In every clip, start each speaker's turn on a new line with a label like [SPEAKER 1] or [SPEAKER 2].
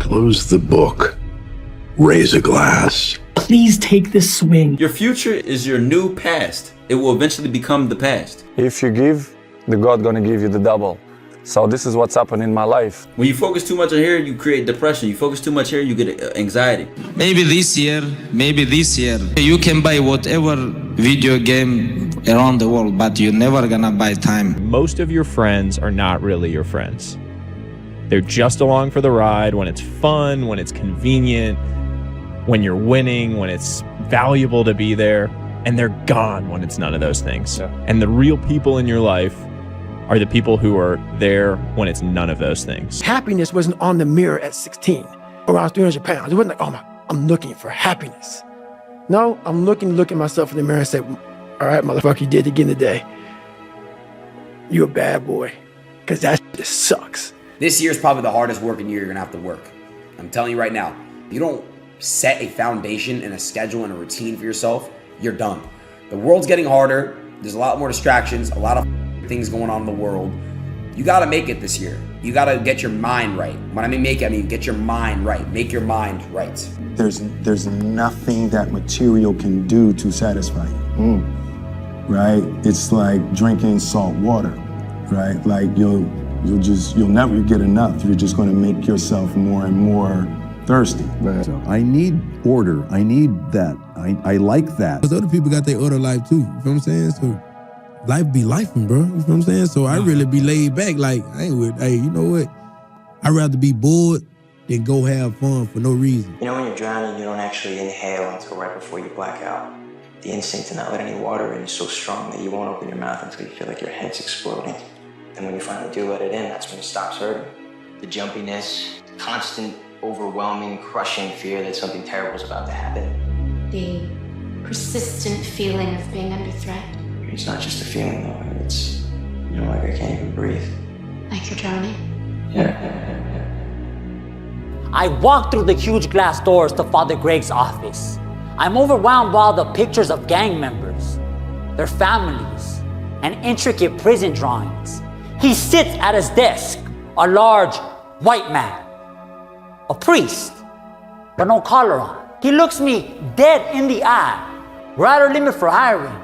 [SPEAKER 1] Close the book. Raise a glass.
[SPEAKER 2] Please take this swing.
[SPEAKER 3] Your future is your new past. It will eventually become the past.
[SPEAKER 4] If you give, the God gonna give you the double. So this is what's happened in my life.
[SPEAKER 3] When you focus too much on here, you create depression. You focus too much here, you get anxiety.
[SPEAKER 5] Maybe this year, you can buy whatever video game around the world, but you're never gonna buy time.
[SPEAKER 6] Most of your friends are not really your friends. They're just along for the ride when it's fun, when it's convenient, when you're winning, when it's valuable to be there, and they're gone when it's none of those things. Yeah. And the real people in your life are the people who are there when it's none of those things.
[SPEAKER 2] Happiness wasn't on the mirror at 16, or I was 300 pounds. It wasn't like, I'm looking for happiness. No, I'm look at myself in the mirror and say, all right, motherfucker, you did it again today. You a bad boy, because that just sucks.
[SPEAKER 7] This year is probably the hardest working year you're gonna have to work. I'm telling you right now, if you don't set a foundation and a schedule and a routine for yourself, you're done. The world's getting harder. There's a lot more distractions, a lot of things going on in the world. You gotta make it this year. You gotta get your mind right. When I mean make it, I mean get your mind right. Make your mind right.
[SPEAKER 8] There's nothing that material can do to satisfy you, right? It's like drinking salt water, right? Like you'll never get enough. You're just gonna make yourself more and more thirsty.
[SPEAKER 9] Right. So I need order. I need that. I like that.
[SPEAKER 10] Because other people got their order life too. You know what I'm saying? So life be lifing, bro. You know what I'm saying? So I really be laid back. Like, hey, you know what? I'd rather be bored than go have fun for no reason.
[SPEAKER 11] You know, when you're drowning, you don't actually inhale until right before you black out. The instinct to not let any water in is so strong that you won't open your mouth until you feel like your head's exploding. And when you finally do let it in, that's when it stops hurting. The jumpiness, the constant, overwhelming, crushing fear that something terrible is about to happen.
[SPEAKER 12] The persistent feeling of being under threat.
[SPEAKER 11] It's not just a feeling though, it's, like I can't even breathe.
[SPEAKER 12] Like you're drowning?
[SPEAKER 11] Yeah.
[SPEAKER 13] I walk through the huge glass doors to Father Greg's office. I'm overwhelmed by all the pictures of gang members, their families, and intricate prison drawings. He sits at his desk, a large white man, a priest, but no collar on. He looks me dead in the eye. We're at our limit for hiring,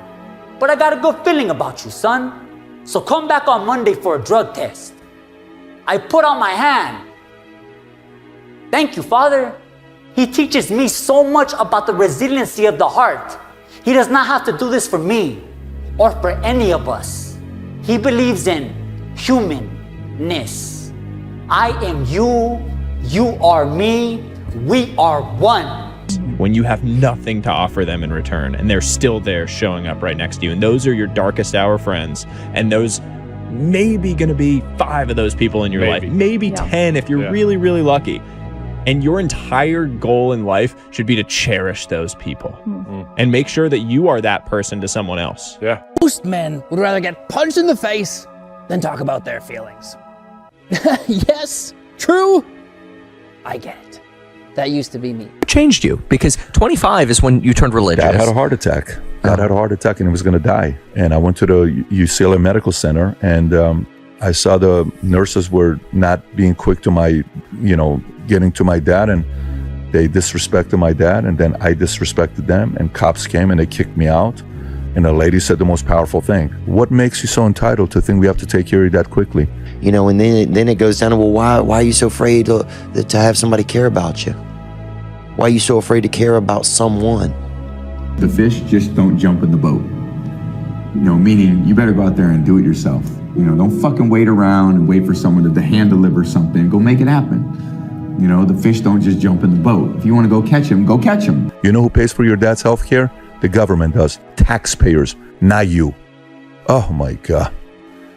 [SPEAKER 13] but I got a good feeling about you, son. So come back on Monday for a drug test. I put out my hand. Thank you, Father. He teaches me so much about the resiliency of the heart. He does not have to do this for me or for any of us. He believes in humanness. I am you, you are me, we are one.
[SPEAKER 6] When you have nothing to offer them in return and they're still there showing up right next to you, and those are your darkest hour friends, and those maybe gonna be 5 of those people in your life, maybe 10 if you're really, really lucky. And your entire goal in life should be to cherish those people and make sure that you are that person to someone else.
[SPEAKER 14] Yeah.
[SPEAKER 15] Most men would rather get punched in the face than talk about their feelings. Yes, true. I get it. That used to be me.
[SPEAKER 16] What changed you? Because 25 is when you turned religious.
[SPEAKER 17] Dad had a heart attack. Dad had a heart attack and he was going to die. And I went to the UCLA Medical Center, and I saw the nurses were not being quick to my, getting to my dad, and they disrespected my dad, and then I disrespected them, and cops came and they kicked me out. And the lady said the most powerful thing: what makes you so entitled to think we have to take care of you that quickly?
[SPEAKER 18] And then it goes down to, well, why are you so afraid to have somebody care about you? Why are you so afraid to care about someone?
[SPEAKER 19] The fish just don't jump in the boat. Meaning you better go out there and do it yourself. Don't fucking wait around and wait for someone to hand deliver something. Go make it happen. The fish don't just jump in the boat. If you want to go catch him, go catch him.
[SPEAKER 17] You know who pays for your dad's health care? The government does. Taxpayers, not you. Oh my God.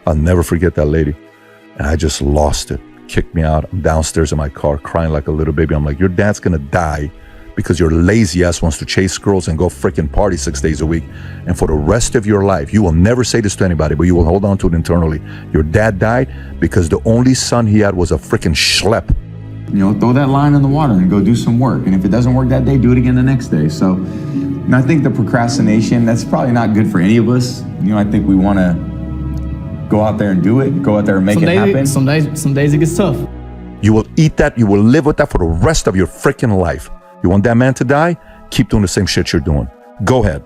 [SPEAKER 17] I'll never forget that lady. And I just lost it. Kicked me out. I'm downstairs in my car crying like a little baby. I'm like, your dad's gonna die because your lazy ass wants to chase girls and go freaking party 6 days a week. And for the rest of your life, you will never say this to anybody, but you will hold on to it internally. Your dad died because the only son he had was a freaking schlep.
[SPEAKER 19] Throw that line in the water and go do some work. And if it doesn't work that day, do it again the next day. So, I think the procrastination, that's probably not good for any of us. I think we want to go out there and do it, go out there and make it happen.
[SPEAKER 20] Some days it gets tough.
[SPEAKER 17] You will eat that. You will live with that for the rest of your freaking life. You want that man to die? Keep doing the same shit you're doing. Go ahead.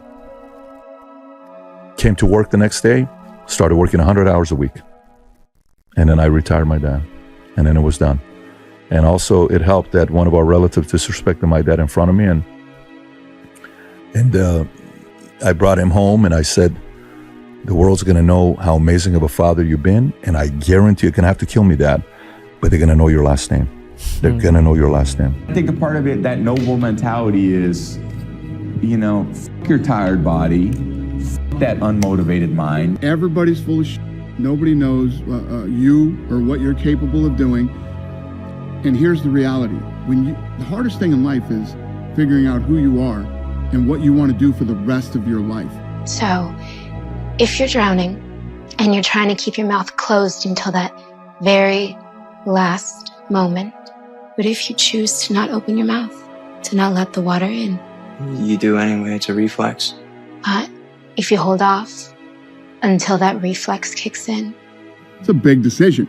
[SPEAKER 17] Came to work the next day, started working 100 hours a week. And then I retired my dad. And then it was done. And also it helped that one of our relatives disrespected my dad in front of me. And I brought him home and I said, the world's going to know how amazing of a father you've been. And I guarantee you're going to have to kill me, Dad. But they're going to know your last name. They're going to know your last name.
[SPEAKER 19] I think a part of it, that noble mentality is, you know, fuck your tired body, fuck that unmotivated mind.
[SPEAKER 14] Everybody's full of shit. Nobody knows you or what you're capable of doing. And here's the reality. The hardest thing in life is figuring out who you are and what you want to do for the rest of your life.
[SPEAKER 12] So, if you're drowning and you're trying to keep your mouth closed until that very last moment, what if you choose to not open your mouth, to not let the water in?
[SPEAKER 11] You do anyway, it's a reflex.
[SPEAKER 12] But if you hold off until that reflex kicks in?
[SPEAKER 14] It's a big decision.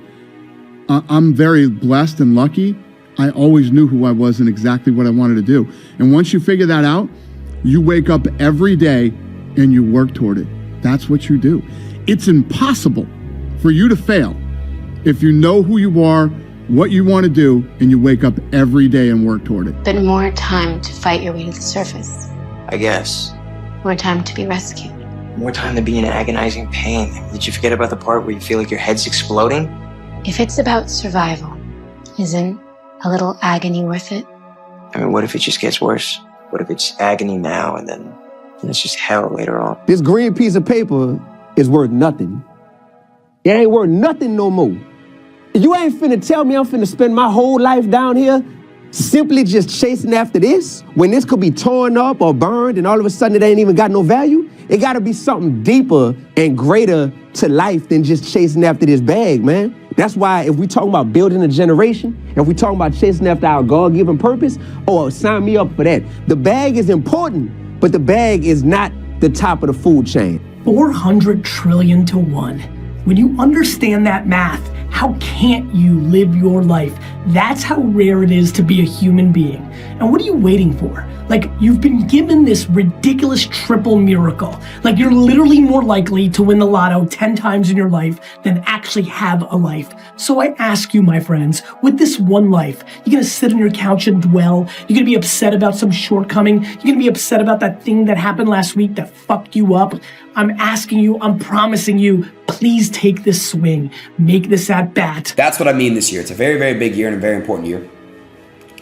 [SPEAKER 14] I'm very blessed and lucky. I always knew who I was and exactly what I wanted to do. And once you figure that out, you wake up every day and you work toward it. That's what you do. It's impossible for you to fail if you know who you are, what you want to do, and you wake up every day and work toward it.
[SPEAKER 12] But more time to fight your way to the surface.
[SPEAKER 11] I guess.
[SPEAKER 12] More time to be rescued.
[SPEAKER 11] More time to be in agonizing pain. Did you forget about the part where you feel like your head's exploding?
[SPEAKER 12] If it's about survival, isn't a little agony worth it?
[SPEAKER 11] I mean, what if it just gets worse? What if it's agony now and then it's just hell later on?
[SPEAKER 20] This green piece of paper is worth nothing. It ain't worth nothing no more. You ain't finna tell me I'm finna spend my whole life down here simply just chasing after this, when this could be torn up or burned and all of a sudden it ain't even got no value? It gotta be something deeper and greater to life than just chasing after this bag, man. That's why if we talking about building a generation, if we talking about chasing after our God-given purpose, oh, sign me up for that. The bag is important, but the bag is not the top of the food chain.
[SPEAKER 21] 400 trillion to 1. When you understand that math, how can't you live your life? That's how rare it is to be a human being. And what are you waiting for? Like, you've been given this ridiculous triple miracle. Like, you're literally more likely to win the lotto 10 times in your life than actually have a life. So I ask you, my friends, with this one life, you're gonna sit on your couch and dwell? You're gonna be upset about some shortcoming? You're gonna be upset about that thing that happened last week that fucked you up? I'm asking you, I'm promising you, please take this swing. Make this at bat.
[SPEAKER 7] That's what I mean this year. It's a very, very big year and a very important year.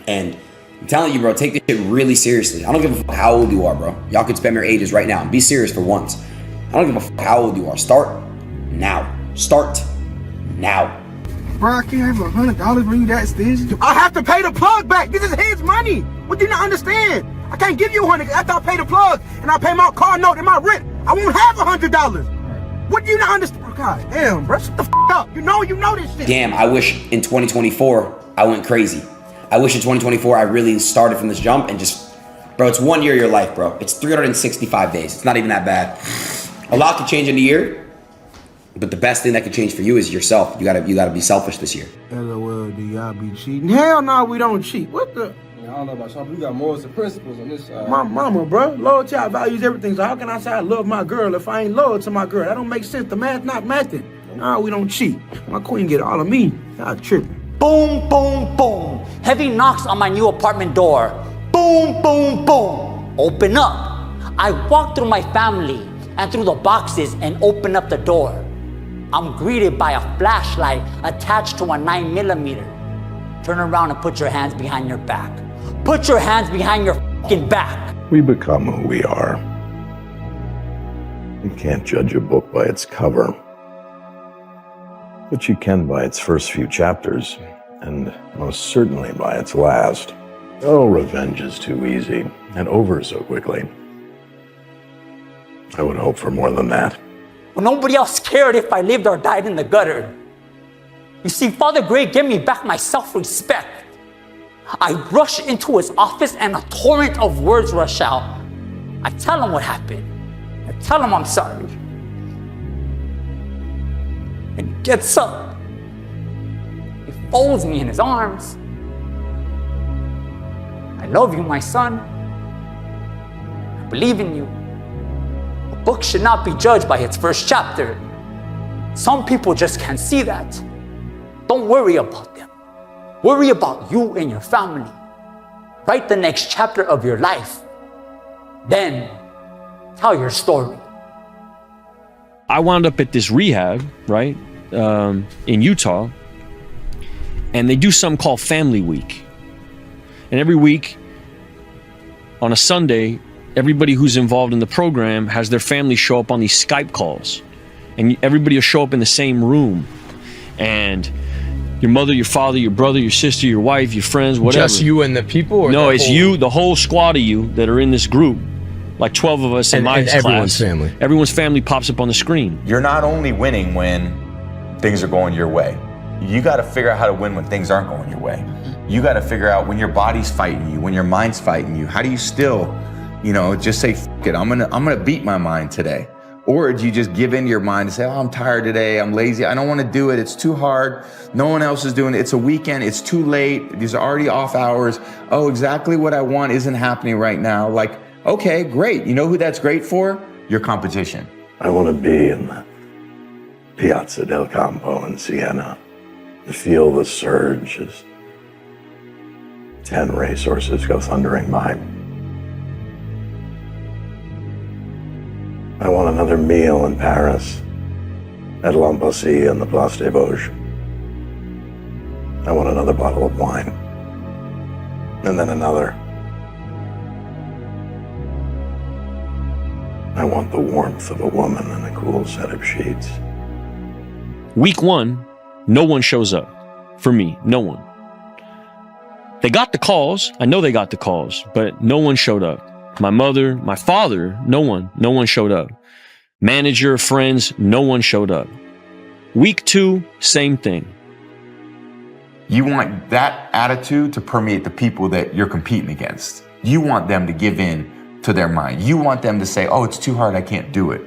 [SPEAKER 7] And I'm telling you, bro, take this shit really seriously. I don't give a fuck how old you are, bro. Y'all could spam your ages right now. Be serious for once. I don't give a fuck how old you are. Start now. Start now.
[SPEAKER 2] Bro, I can't have $100 when you that stingy. I have to pay the plug back. This is his money. What do you not understand? I can't give you $100 after I pay the plug and I pay my car note and my rent. I won't have $100. What do you not understand? Oh, God damn, bro, shut the f up. You know this shit.
[SPEAKER 7] Damn, I wish in 2024 I went crazy. I wish in 2024 I really started from this jump and just, bro, it's 1 year of your life, bro. It's 365 days. It's not even that bad. A lot could change in a year, but the best thing that could change for you is yourself. You gotta be selfish this year.
[SPEAKER 2] LOL, do y'all be cheating? Hell no, we don't cheat. What the? I don't know about y'all, but we got morals and principles on this side. My mama, bro. Loyal child values everything. So how can I say I love my girl if I ain't loyal to my girl? That don't make sense. The math not mathing. Nah, we don't cheat. My queen get all of me. Y'all tripping.
[SPEAKER 13] Boom, boom, boom. Heavy knocks on my new apartment door. Boom, boom, boom. Open up. I walk through my family and through the boxes and open up the door. I'm greeted by a flashlight attached to a 9mm. Turn around and put your hands behind your back. Put your hands behind your fucking back.
[SPEAKER 1] We become who we are. You can't judge a book by its cover, but you can by its first few chapters, and most certainly by its last. Oh, revenge is too easy and over so quickly. I would hope for more than that.
[SPEAKER 13] Well, nobody else cared if I lived or died in the gutter. You see, Father Gray gave me back my self-respect. I rush into his office and a torrent of words rush out. I tell him what happened. I tell him I'm sorry. And he gets up. He folds me in his arms. I love you, my son. I believe in you. A book should not be judged by its first chapter. Some people just can't see that. Don't worry about them. Worry about you and your family. Write the next chapter of your life. Then tell your story.
[SPEAKER 4] I wound up at this rehab, right, in Utah, and they do something called Family Week. And every week, on a Sunday, everybody who's involved in the program has their family show up on these Skype calls. And everybody will show up in the same room. And your mother, your father, your brother, your sister, your wife, your friends, whatever.
[SPEAKER 22] Just you and the people? Or
[SPEAKER 4] no,
[SPEAKER 22] the
[SPEAKER 4] it's
[SPEAKER 22] whole...
[SPEAKER 4] you, the whole squad of you that are in this group. Like 12 of us in my class.
[SPEAKER 22] Everyone's family.
[SPEAKER 4] Everyone's family pops up on the screen.
[SPEAKER 23] You're not only winning when things are going your way. You got to figure out how to win when things aren't going your way. You got to figure out when your body's fighting you, when your mind's fighting you. How do you still, just say, F it, I'm gonna beat my mind today? Or do you just give in to your mind and say, oh, I'm tired today, I'm lazy, I don't want to do it, it's too hard, no one else is doing it, it's a weekend, it's too late, these are already off hours, oh, exactly what I want isn't happening right now. Like, okay, great. You know who that's great for? Your competition.
[SPEAKER 1] I want to be in the Piazza del Campo in Siena to feel the surge as 10 racehorses go thundering by. I want another meal in Paris at L'Embassy and the Place des Vosges. I want another bottle of wine. And then another. I want the warmth of a woman and a cool set of sheets.
[SPEAKER 4] Week 1, no one shows up. For me, no one. They got the calls. I know they got the calls, but no one showed up. My mother, my father, no one showed up. Manager, friends, no one showed up. Week 2, same thing.
[SPEAKER 23] You want that attitude to permeate the people that you're competing against. You want them to give in to their mind. You want them to say, oh, it's too hard, I can't do it.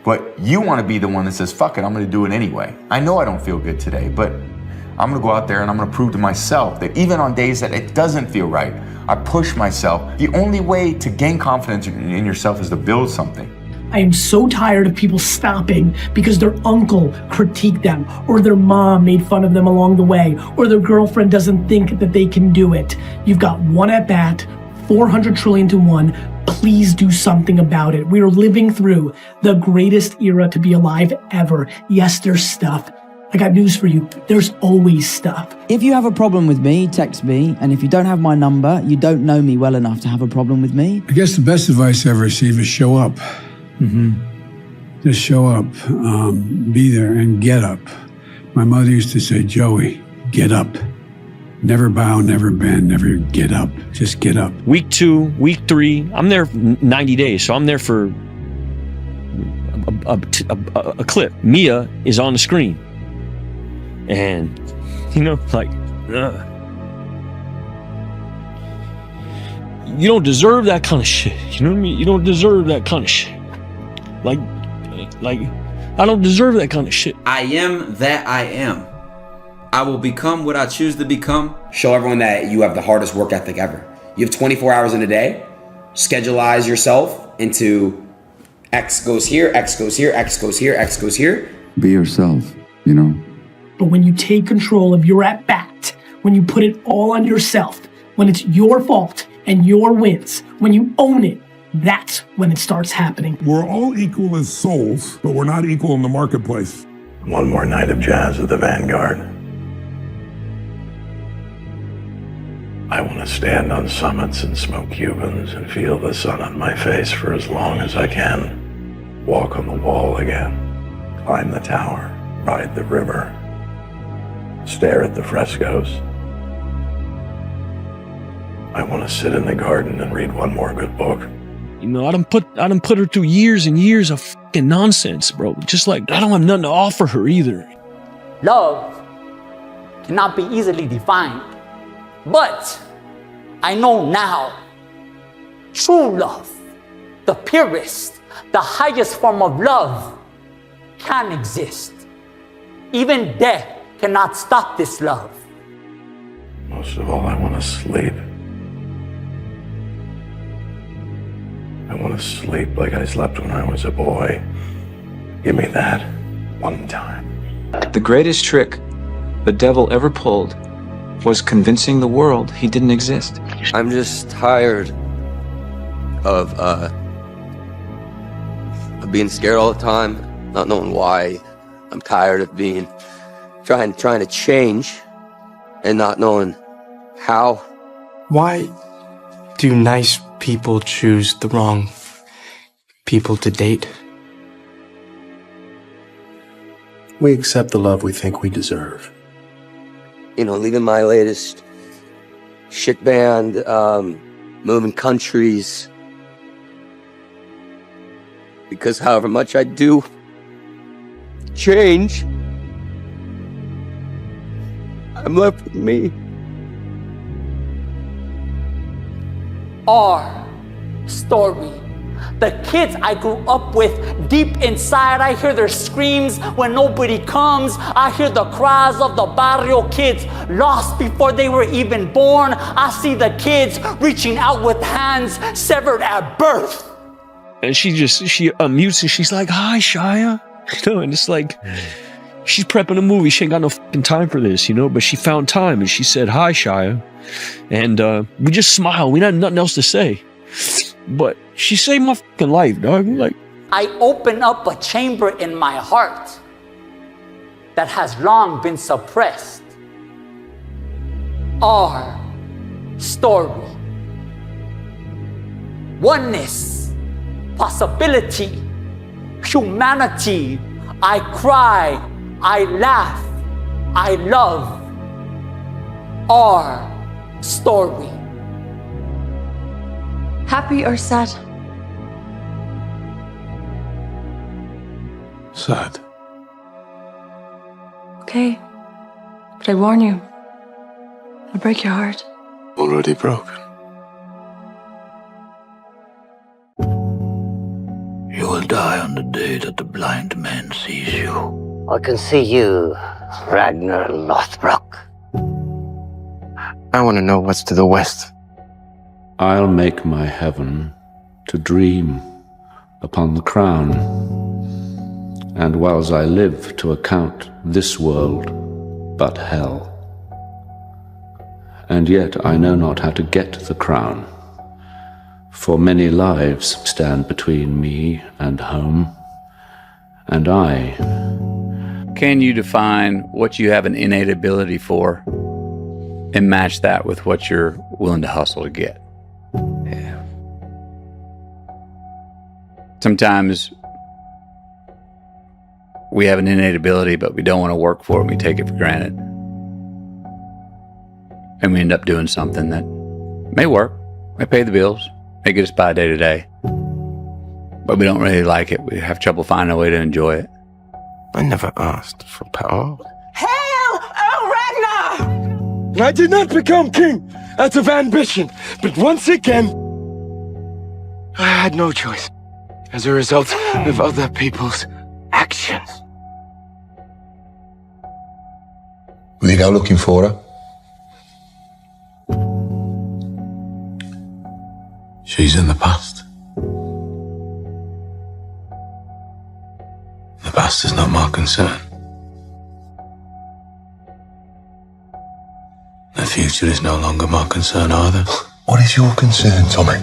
[SPEAKER 23] But you want to be the one that says, fuck it, I'm going to do it anyway. I know I don't feel good today, but I'm going to go out there and I'm going to prove to myself that even on days that it doesn't feel right, I push myself. The only way to gain confidence in yourself is to build something.
[SPEAKER 21] I am so tired of people stopping because their uncle critiqued them, or their mom made fun of them along the way, or their girlfriend doesn't think that they can do it. You've got one at bat, 400 trillion to 1. Please do something about it. We are living through the greatest era to be alive ever. Yes, there's stuff. I got news for you. There's always stuff.
[SPEAKER 24] If you have a problem with me, text me. And if you don't have my number, you don't know me well enough to have a problem with me.
[SPEAKER 25] I guess the best advice I ever received is show up. Just show up, be there and get up. My mother used to say, Joey, get up. Never bow, never bend, never get up. Just get up.
[SPEAKER 4] Week 2, week 3, I'm there 90 days. So I'm there for a clip. Mia is on the screen. And, you don't deserve that kind of shit. You know what I mean? You don't deserve that kind of shit. Like, I don't deserve that kind of shit.
[SPEAKER 3] I am that I am. I will become what I choose to become.
[SPEAKER 7] Show everyone that you have the hardest work ethic ever. You have 24 hours in a day. Scheduleize yourself into X goes here, X goes here, X goes here, X goes here.
[SPEAKER 19] Be yourself,
[SPEAKER 21] But when you take control of your at-bat, when you put it all on yourself, when it's your fault and your wins, when you own it, that's when it starts happening.
[SPEAKER 26] We're all equal as souls, but we're not equal in the marketplace.
[SPEAKER 1] One more night of jazz at the Vanguard. I want to stand on summits and smoke Cubans and feel the sun on my face for as long as I can. Walk on the wall again. Climb the tower. Ride the river. Stare at the frescoes. I want to sit in the garden and read one more good book.
[SPEAKER 4] I done put her through years and years of fucking nonsense, bro. Just like, I don't have nothing to offer her either.
[SPEAKER 13] Love cannot be easily defined, but I know now, true love, the purest, the highest form of love, can exist. Even death cannot stop this love.
[SPEAKER 1] Most of all, I want to sleep. I want to sleep like I slept when I was a boy. Give me that one time.
[SPEAKER 5] The greatest trick the devil ever pulled was convincing the world he didn't exist.
[SPEAKER 6] I'm just tired of being scared all the time, not knowing why. I'm tired of trying to change and not knowing how.
[SPEAKER 8] Why do nice people choose the wrong people to date?
[SPEAKER 9] We accept the love we think we deserve.
[SPEAKER 6] You know, leaving my latest shit band, moving countries. Because however much I do change, I'm left with me.
[SPEAKER 13] Our story. The kids I grew up with, deep inside, I hear their screams when nobody comes. I hear the cries of the barrio kids, lost before they were even born. I see the kids reaching out with hands severed at birth.
[SPEAKER 4] And she unmutes and she's like, "Hi, Shia." You know, and it's like, she's prepping a movie. She ain't got no fucking time for this, you know, but she found time and she said, "Hi, Shia." And we just smiled. We had nothing else to say. But she saved my fucking life, dog. Like,
[SPEAKER 13] I open up a chamber in my heart that has long been suppressed. Our story. Oneness, possibility, humanity. I cry, I laugh, I love. Our story.
[SPEAKER 10] Happy or sad?
[SPEAKER 9] Sad.
[SPEAKER 10] Okay. But I warn you, I'll break your heart.
[SPEAKER 9] Already broken.
[SPEAKER 22] You will die on the day that the blind man sees you.
[SPEAKER 27] I can see you, Ragnar Lothbrok.
[SPEAKER 8] I want to know what's to the west.
[SPEAKER 28] I'll make my heaven to dream upon the crown, and whiles I live to account this world but hell. And yet I know not how to get the crown, for many lives stand between me and home, and I.
[SPEAKER 29] Can you define what you have an innate ability for and match that with what you're willing to hustle to get? Yeah. Sometimes we have an innate ability, but we don't want to work for it, and we take it for granted. And we end up doing something that may work, may pay the bills, may get us by day to day, but we don't really like it. We have trouble finding a way to enjoy it.
[SPEAKER 8] I never asked for power.
[SPEAKER 30] Hail, oh Ragnar!
[SPEAKER 31] I did not become king out of ambition, but once again, I had no choice as a result of other people's actions.
[SPEAKER 32] Will you go looking for her? She's in the past. The past is not my concern. The future is no longer my concern either. What is your concern, Tommy?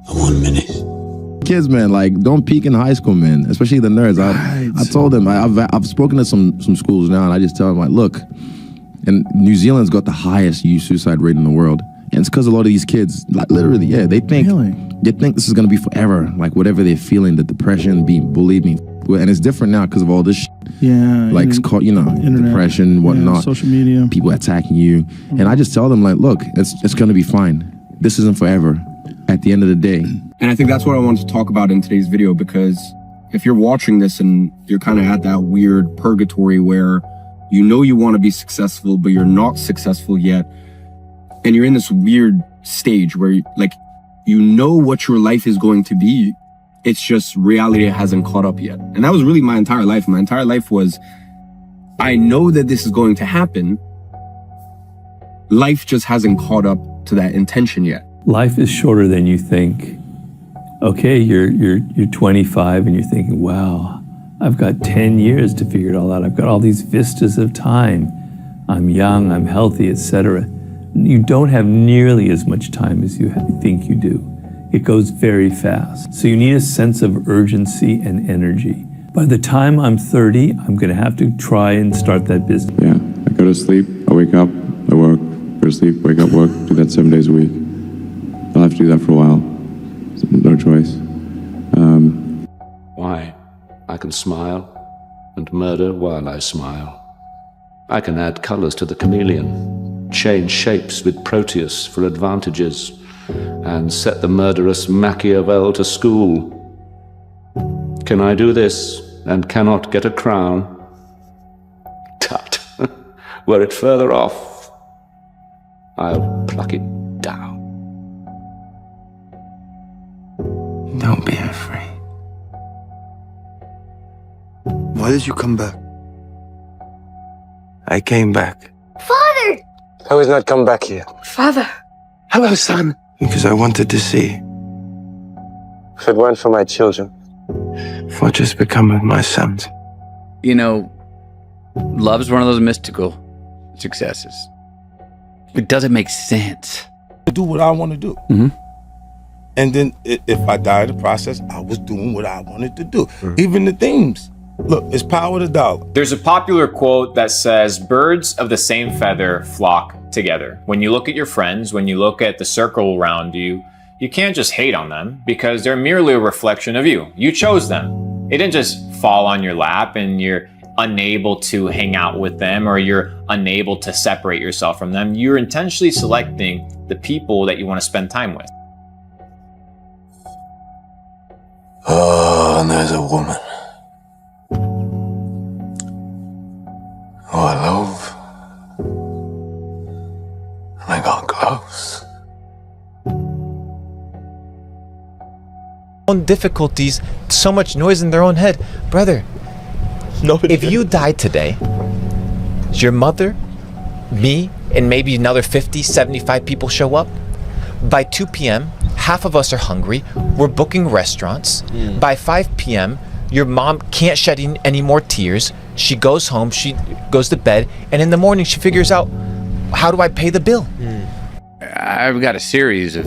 [SPEAKER 32] The 1 minute.
[SPEAKER 33] Kids, man, like, don't peak in high school, man, especially the nerds. I told them, I've spoken to some schools now, and I just tell them, like, look, and New Zealand's got the highest youth suicide rate in the world. And it's because a lot of these kids, like, literally, yeah, they think this is going to be forever. Like, whatever they're feeling, the depression, being bullied, and it's different now because of all this shit.
[SPEAKER 34] Yeah.
[SPEAKER 33] Like, it's called, internet, depression, whatnot.
[SPEAKER 34] Yeah, social media.
[SPEAKER 33] People attacking you. And I just tell them, like, look, it's going to be fine. This isn't forever at the end of the day.
[SPEAKER 35] And I think that's what I wanted to talk about in today's video, because if you're watching this and you're kind of at that weird purgatory where you know you want to be successful, but you're not successful yet, and you're in this weird stage where, you know what your life is going to be, it's just reality hasn't caught up yet. And that was really my entire life. My entire life was I know that this is going to happen. Life just hasn't caught up to that intention yet.
[SPEAKER 2] Life is shorter than you think. Okay, you're 25 and you're thinking, wow, I've got 10 years to figure it all out. I've got all these vistas of time. I'm young, I'm healthy, etc. You don't have nearly as much time as you think you do. It goes very fast. So you need a sense of urgency and energy. By the time I'm 30, I'm gonna have to try and start that business.
[SPEAKER 3] Yeah, I go to sleep, I wake up, I work, go to sleep, wake up, work, do that 7 days a week. I'll have to do that for a while. No choice.
[SPEAKER 28] Why? I can smile and murder while I smile. I can add colors to the chameleon, change shapes with Proteus for advantages, and set the murderous Machiavel to school. Can I do this and cannot get a crown? Tut, were it further off, I'll pluck it down.
[SPEAKER 32] Don't be afraid. Why did you come back?
[SPEAKER 31] I came back.
[SPEAKER 30] Father!
[SPEAKER 31] I was not come back here.
[SPEAKER 30] Father!
[SPEAKER 31] Hello, son.
[SPEAKER 32] Because I wanted to see
[SPEAKER 31] If it weren't for my children,
[SPEAKER 32] what just become of my sons.
[SPEAKER 29] You know, love's one of those mystical successes. It doesn't make sense.
[SPEAKER 7] Do what I want to do. And then if I die in the process, I was doing what I wanted to do. Even the themes. Look, it's power to dollar.
[SPEAKER 11] There's a popular quote that says, birds of the same feather flock together. When you look at your friends, when you look at the circle around you, you can't just hate on them because they're merely a reflection of you. You chose them. It didn't just fall on your lap and you're unable to hang out with them or you're unable to separate yourself from them. You're intentionally selecting the people that you want to spend time with.
[SPEAKER 32] Oh, and there's a woman who I love, and I got close.
[SPEAKER 12] Own difficulties, so much noise in their own head. Brother, if you died today, your mother, me, and maybe another 50, 75 people show up. By 2 p.m., half of us are hungry. We're booking restaurants. By 5 p.m., your mom can't shed any more tears. She goes home, she goes to bed, and in the morning she figures out, how do I pay the bill?
[SPEAKER 29] I've got a series of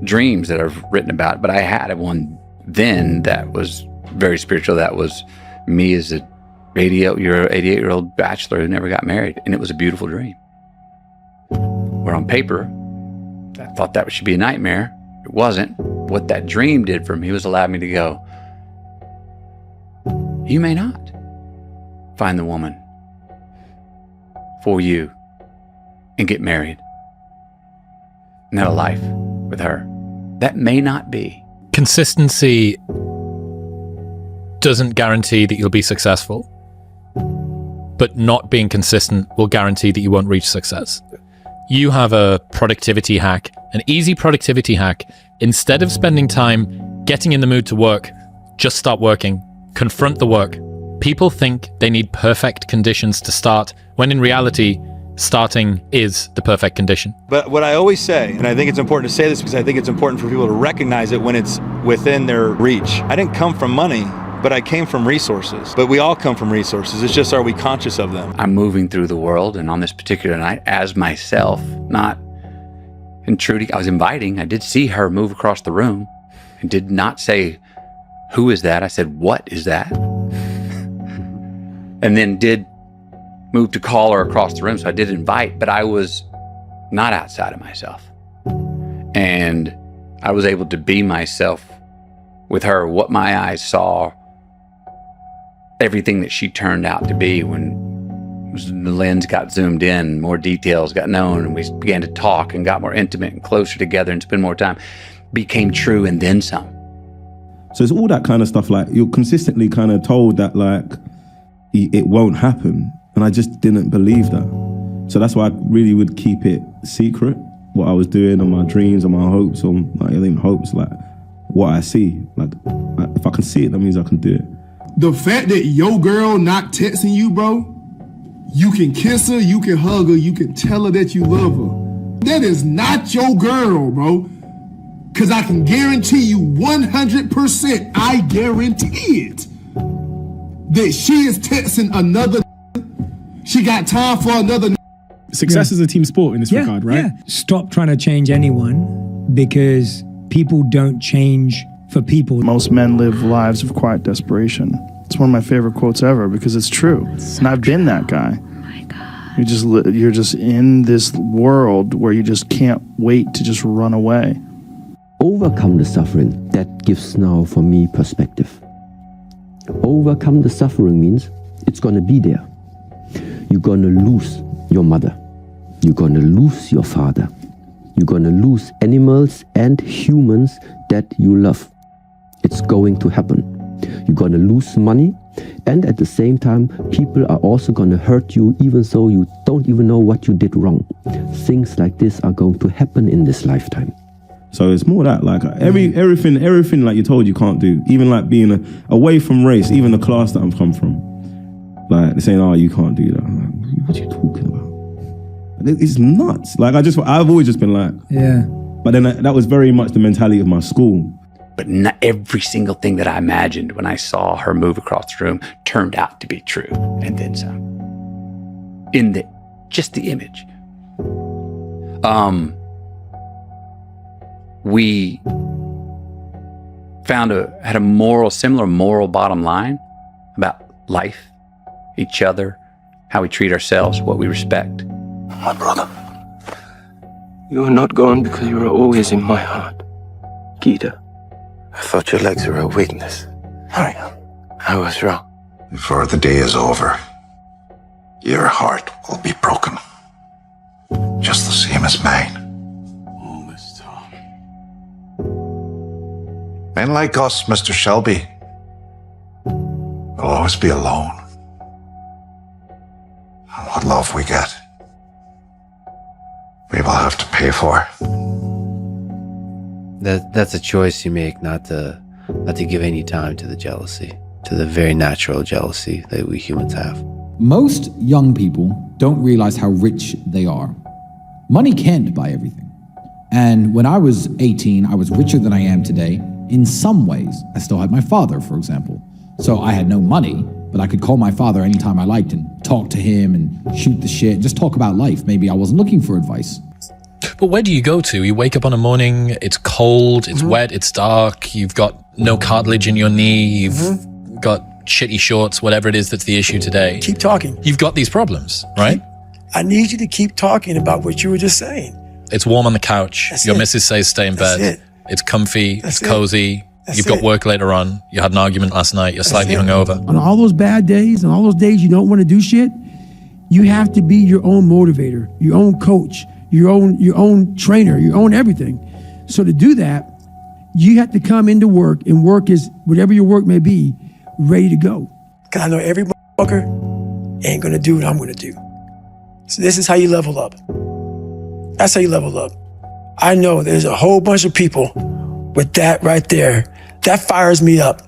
[SPEAKER 29] dreams that I've written about, but I had one then that was very spiritual. That was me as a 88-year-old bachelor who never got married, and it was a beautiful dream. Where on paper, I thought that should be a nightmare. It wasn't. What that dream did for me was allow me to go, you may not find the woman for you and get married and have a life with her. That may not be.
[SPEAKER 11] Consistency doesn't guarantee that you'll be successful, but not being consistent will guarantee that you won't reach success. You have a productivity hack, an easy productivity hack. Instead of spending time getting in the mood to work, just start working. Confront the work. People think they need perfect conditions to start, when in reality, starting is the perfect condition.
[SPEAKER 14] But what I always say, and I think it's important to say this because I think it's important for people to recognize it when it's within their reach. I didn't come from money, but I came from resources. But we all come from resources. It's just, are we conscious of them?
[SPEAKER 29] I'm moving through the world, and on this particular night, as myself, not intruding, I was inviting. I did see her move across the room and did not say, who is that? I said, what is that? And then did move to call her across the room. So I did invite, but I was not outside of myself. And I was able to be myself with her, what my eyes saw, everything that she turned out to be. When the lens got zoomed in, more details got known, and we began to talk and got more intimate and closer together and spend more time, became true and then some.
[SPEAKER 33] So it's all that kind of stuff, like you're consistently kind of told that like it won't happen. And I just didn't believe that. So that's why I really would keep it secret, what I was doing and my dreams and my hopes, or like, I think hopes, like what I see. Like if I can see it, that means I can do it.
[SPEAKER 1] The fact that your girl not texting you, bro, you can kiss her, you can hug her, you can tell her that you love her. That is not your girl, bro. Cause I can guarantee you 100%, I guarantee it, that she is texting another. She got time for another.
[SPEAKER 5] Success is a team sport in this regard, right?
[SPEAKER 6] Yeah. Stop trying to change anyone because people don't change for people.
[SPEAKER 15] Most men live lives of quiet desperation. It's one of my favorite quotes ever because it's true. And I've been that guy. Oh my God. You're just in this world where you just can't wait to just run away.
[SPEAKER 16] Overcome the suffering. That gives now for me perspective. Overcome the suffering means it's going to be there. You're going to lose your mother. You're going to lose your father. You're going to lose animals and humans that you love. It's going to happen. You're going to lose money, and at the same time, people are also going to hurt you even though you don't even know what you did wrong. Things like this are going to happen in this lifetime.
[SPEAKER 3] So it's more that, like, everything like you're told you can't do, even like being away from race, even the class that I'm come from. Like, they're saying, oh, you can't do that. I'm like, what are you talking about? It's nuts. Like, I've always just been like,
[SPEAKER 6] yeah.
[SPEAKER 3] But then that was very much the mentality of my school.
[SPEAKER 29] But not every single thing that I imagined when I saw her move across the room turned out to be true, and then some. In just the image. We had a similar moral bottom line about life, each other, how we treat ourselves, what we respect.
[SPEAKER 31] My brother, you are not gone because you are always in my heart. Gita, I thought your legs were a weakness. I was wrong.
[SPEAKER 32] Before the day is over, your heart will be broken. Just the same as mine. Men like us, Mr. Shelby, will always be alone. And what love we get, we will have to pay for.
[SPEAKER 17] That's a choice you make, not to give any time to the jealousy, to the very natural jealousy that we humans have.
[SPEAKER 18] Most young people don't realize how rich they are. Money can't buy everything. And when I was 18, I was richer than I am today. In some ways, I still had my father, for example. So I had no money, but I could call my father anytime I liked and talk to him and shoot the shit, just talk about life. Maybe I wasn't looking for advice.
[SPEAKER 19] But where do you go to? You wake up on a morning, it's cold, it's wet, it's dark, you've got no cartilage in your knee, you've got shitty shorts, whatever it is that's the issue today.
[SPEAKER 20] Keep talking.
[SPEAKER 19] You've got these problems, right?
[SPEAKER 20] I need you to keep talking about what you were just saying.
[SPEAKER 19] It's warm on the couch. Your missus says stay in bed. It's comfy, it's cozy. You've got work later on. You had an argument last night. You're slightly hungover.
[SPEAKER 21] On all those bad days, on all those days you don't want to do shit, you have to be your own motivator, your own coach, your own trainer, your own everything. So to do that, you have to come into work, and work is, whatever your work may be, ready to go.
[SPEAKER 20] Because I know every motherfucker ain't gonna do what I'm gonna do. So this is how you level up. That's how you level up. I know there's a whole bunch of people with that right there. That fires me up.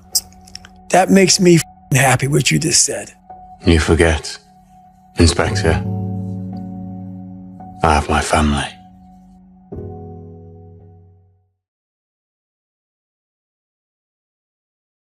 [SPEAKER 20] That makes me happy, what you just said.
[SPEAKER 32] You forget, Inspector, I have my family.